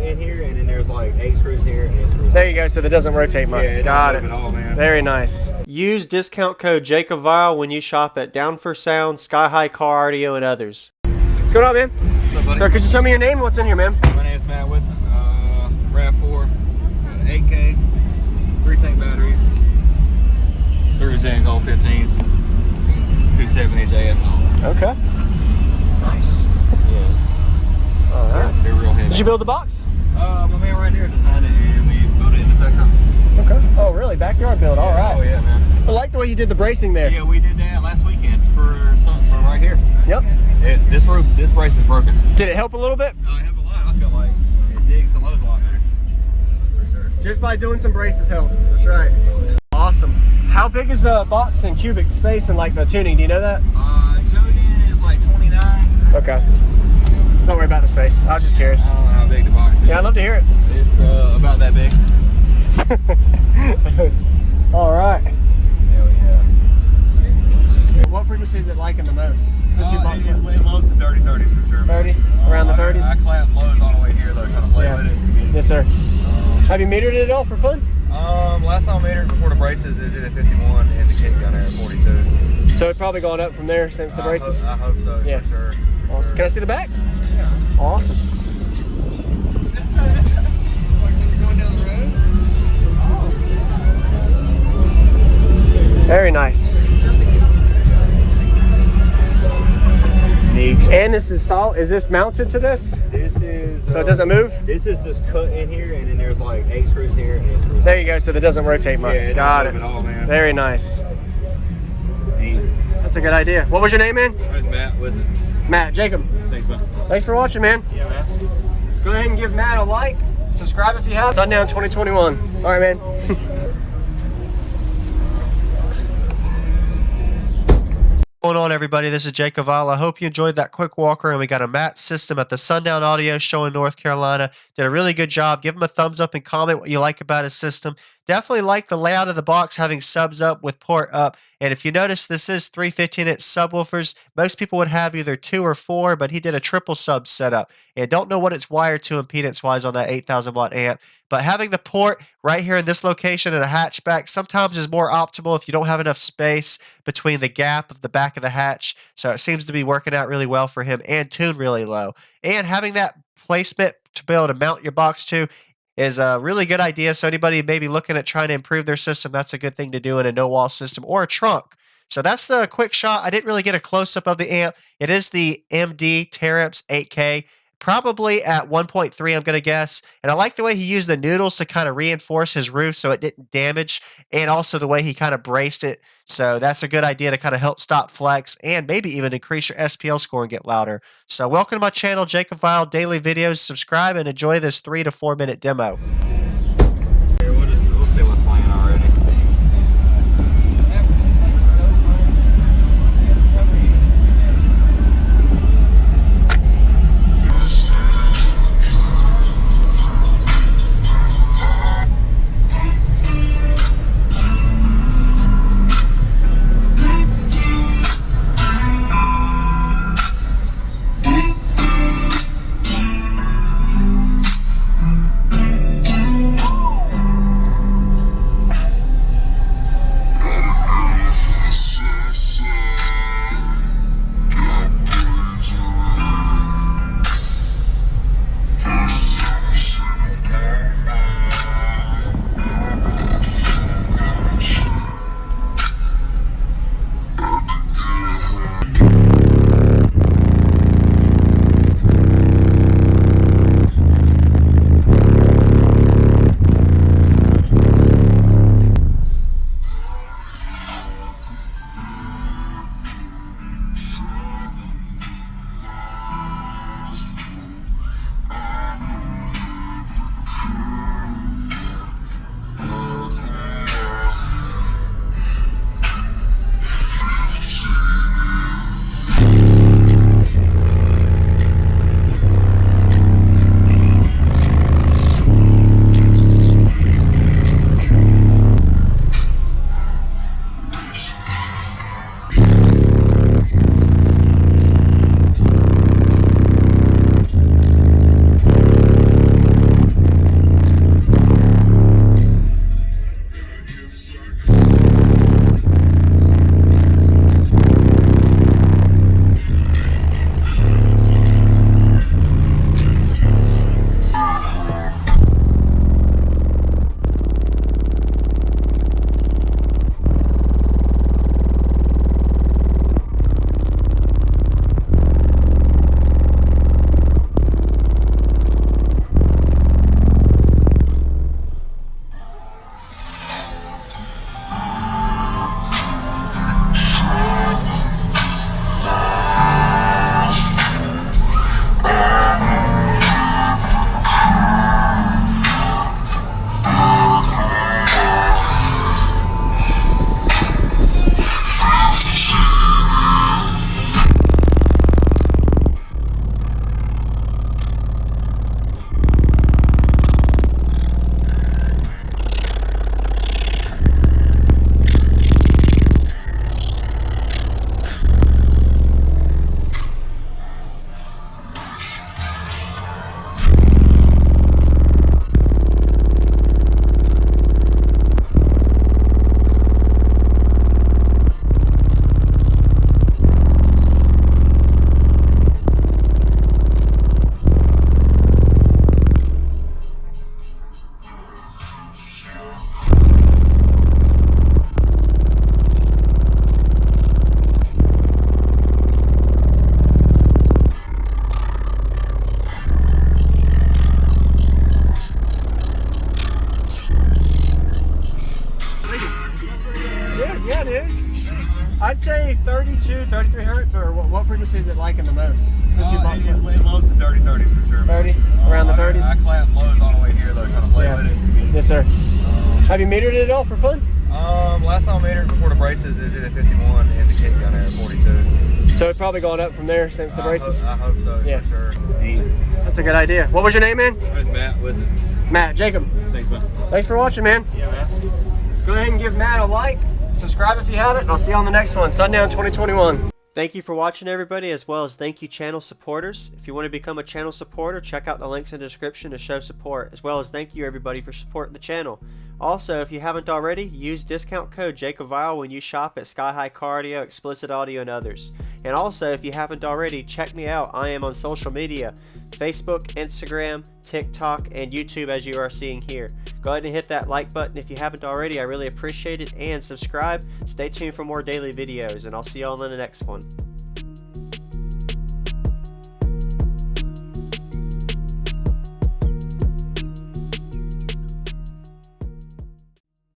in here, and then there's like 8 screws here and 8 screws. There you go, so that doesn't rotate much. Yeah, Got it. At all, man. Very nice. Use discount code JACOBVILE when you shop at Down for Sound, Sky High Car Audio, and others. What's going on, man? What's up, buddy? So, could you tell me your name and what's in here, man? My name's Matt Whitson. RAV4, got an 8K, 3 tank batteries, 3 Zen Gold 15s, 270 JS. Okay. Nice. Yeah. All right. They're real heavy. Did you build the box? My man right here designed it, and we built it in this backyard. Okay. Oh, really? Backyard build. All right. Oh yeah, man. I like the way you did the bracing there. Yeah, we did that last weekend for right here. Yep. This brace is broken. Did it help a little bit? It helped a lot. I feel like it digs the loads a lot better. For sure. Just by doing some braces helps. That's right. Awesome. How big is the box in cubic space and like the tuning? Do you know that? Tuning is like 29. Okay. Don't worry about the space. I was just curious. I don't know how big the box is. Yeah, I'd love to hear it. It's about that big. All right. Hell yeah. What frequency is it liking the most? It loads the dirty 30s for sure. 30? Around the 30s? I clap loads on the way here though, trying to play with it. Yes, sir. Have you metered it at all for fun? Last time I metered before the braces, it did at 51 and the kick got there at 42. So it's probably gone up from there since the braces? I hope so, Yeah. for sure. Awesome. Can I see the back? Yeah. Awesome. Very nice. Neat. And this is solid. Is this mounted to this? This is. So it doesn't move? This is just cut in here, and then there's like 8 screws here and 8 screws. There you go. So that doesn't rotate much. Yeah, Got it. it. At all, man. Very nice. Neat. That's a good idea. What was your name, man? That's Matt. What's it? Matt. Jacob. Thanks, man. Thanks for watching, man. Yeah, man. Go ahead and give Matt a like. Subscribe if you have. Sundown 2021. All right, man. What's going on, everybody? This is Jake Cavallo. I hope you enjoyed that quick walker, and we got a Matt system at the Sundown Audio Show in North Carolina. Did a really good job. Give him a thumbs up and comment what you like about his system. Definitely like the layout of the box, having subs up with port up. And if you notice, this is 3 15-inch subwoofers. Most people would have either 2 or 4, but he did a triple sub setup. And don't know what it's wired to impedance-wise on that 8,000 watt amp. But having the port right here in this location in a hatchback sometimes is more optimal if you don't have enough space between the gap of the back of the hatch. So it seems to be working out really well for him and tuned really low. And having that placement to be able to mount your box to is a really good idea. So anybody maybe looking at trying to improve their system, that's a good thing to do in a no-wall system or a trunk. So that's the quick shot. I didn't really get a close-up of the amp. It is the MD Teramps 8K. Probably at 1.3, I'm going to guess. And I like the way he used the noodles to kind of reinforce his roof so it didn't damage, and also the way he kind of braced it. So that's a good idea to kind of help stop flex and maybe even increase your SPL score and get louder. So welcome to my channel, Jacob Vile Daily Videos. Subscribe and enjoy this 3 to 4 minute demo. We'll see what's playing already. maybe 32, 33 hertz, or what frequency is it liking the most? Since you bought it lows the dirty 30s for sure. 30? Around the 30s? I clamp lows on the way here though, trying to play with it. Yes, sir. Have you metered it at all for fun? Last time I metered before the braces, it did at 51 and the kick down there at 42. So it's probably gone up from there since the braces? I hope so, Yeah. for sure. That's a good idea. What was your name, man? It's Matt, was it? Matt, Jacob. Thanks, man. Thanks for watching, man. Yeah, man. Go ahead and give Matt a like, subscribe if you haven't, and I'll see you on the next one, Sundown 2021. Thank you for watching, everybody, as well as thank you, channel supporters. If you want to become a channel supporter, check out the links in the description to show support, as well as thank you, everybody, for supporting the channel. Also, if you haven't already, use discount code JACOBVILE when you shop at Sky High Car Audio, Explicit Audio, and others. And also, if you haven't already, check me out. I am on social media, Facebook, Instagram, TikTok, and YouTube, as you are seeing here. Go ahead and hit that like button if you haven't already. I really appreciate it. And subscribe. Stay tuned for more daily videos, and I'll see you all in the next one.